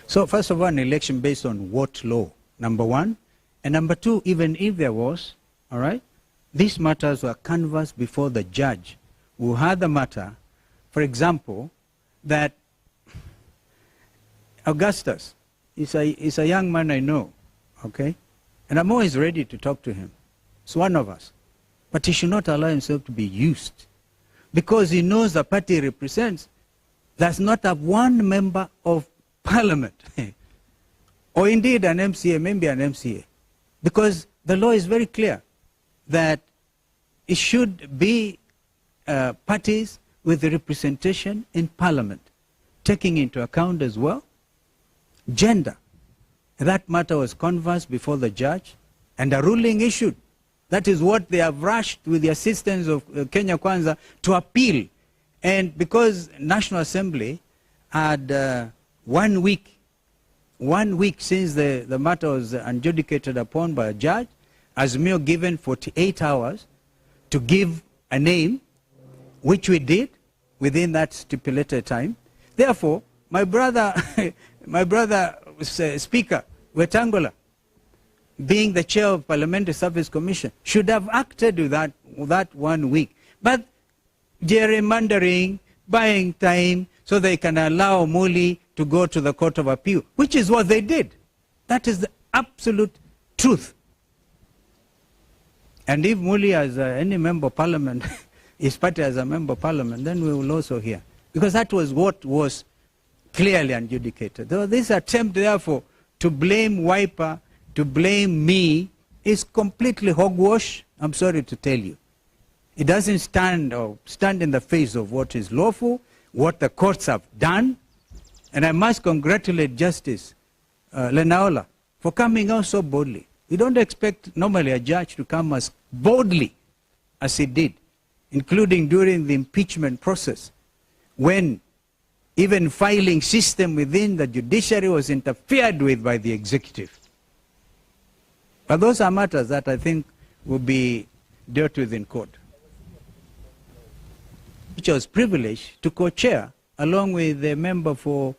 So first of all, an election based on what law? Number one. And number two, even if there was, all right, these matters were canvassed before the judge who had the matter. For example, that Augustus is a young man I know, okay? And I'm always ready to talk to him. He's one of us. But he should not allow himself to be used. Because he knows the party he represents does not have one member of parliament. Or indeed an MCA, maybe an MCA. Because the law is very clear that it should be parties with representation in parliament, taking into account as well gender. That matter was canvassed before the judge and a ruling issued. That is what they have rushed with the assistance of Kenya Kwanza to appeal. And because National Assembly had 1 week since the matter was adjudicated upon by a judge, Azimio given 48 hours to give a name, which we did within that stipulated time. Therefore, my brother, Speaker Wetangula, being the chair of Parliamentary Service Commission, should have acted with that 1 week. But gerrymandering, buying time, so they can allow Muli to go to the Court of Appeal, which is what they did. That is the absolute truth. And if Muli as any member of parliament, his party as a member of parliament, then we will also hear. Because that was what was clearly adjudicated. This attempt, therefore, to blame Wiper, to blame me, is completely hogwash, I'm sorry to tell you. It doesn't stand in the face of what is lawful, what the courts have done. And I must congratulate Justice Lenaola for coming out so boldly. We don't expect normally a judge to come as boldly as he did, including during the impeachment process, when even filing system within the judiciary was interfered with by the executive. But those are matters that I think will be dealt with in court. Which I was privileged to co-chair along with the member for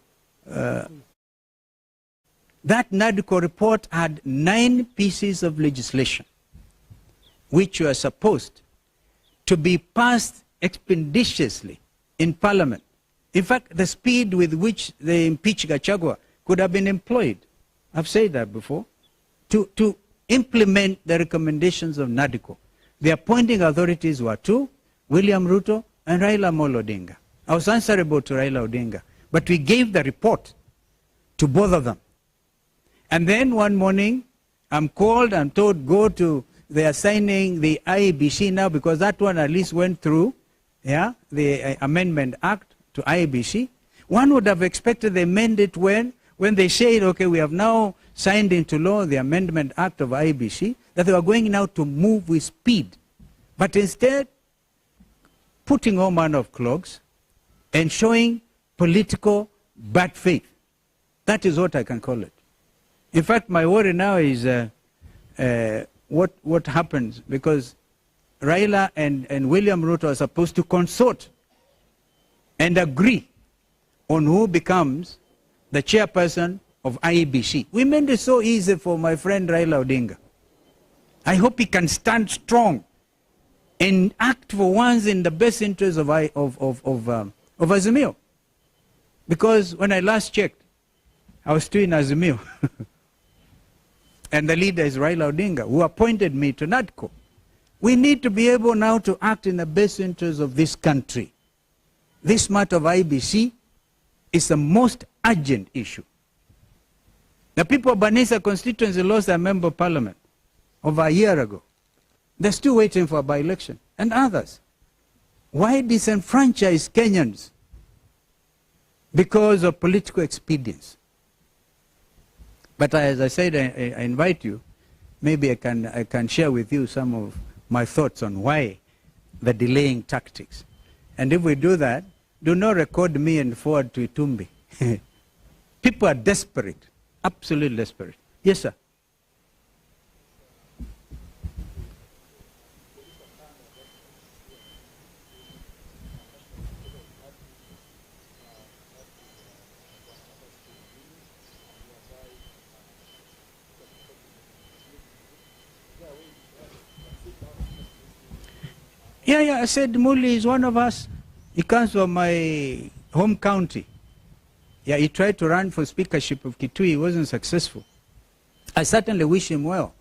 that NADCO report had 9 pieces of legislation which were supposed to be passed expeditiously in Parliament. In fact, the speed with which they impeached Gachagwa could have been employed, I've said that before, to implement the recommendations of NADCO. The appointing authorities were 2, William Ruto and Raila Amolo Odinga. I was answerable to Raila Odinga, but we gave the report to both of them. And then one morning, I'm called, I'm told, they are signing the IEBC now, because that one at least went through, yeah, the Amendment Act to IEBC. One would have expected they amend it when they said, okay, we have now signed into law the Amendment Act of IEBC, that they were going now to move with speed. But instead, putting all manner of clogs and showing political bad faith. That is what I can call it. In fact, my worry now is what happens, because Raila and William Ruto are supposed to consort and agree on who becomes the chairperson of IEBC. We made it so easy for my friend Raila Odinga. I hope he can stand strong and act for once in the best interest of Azimio. Because when I last checked, I was still in Azimio. And the leader is Raila Odinga, who appointed me to NADCO. We need to be able now to act in the best interest of this country. This matter of IBC is the most urgent issue. The people of Banisa constituency lost their member of parliament over a year ago. They're still waiting for a by-election. And others. Why disenfranchise Kenyans? Because of political expedience. But as I said, I invite you, maybe I can share with you some of my thoughts on why the delaying tactics. And if we do that, do not record me and forward to Itumbi. People are desperate, absolutely desperate. Yes, sir. Yeah, I said Muli is one of us. He comes from my home county. Yeah, he tried to run for speakership of Kitui. He wasn't successful. I certainly wish him well.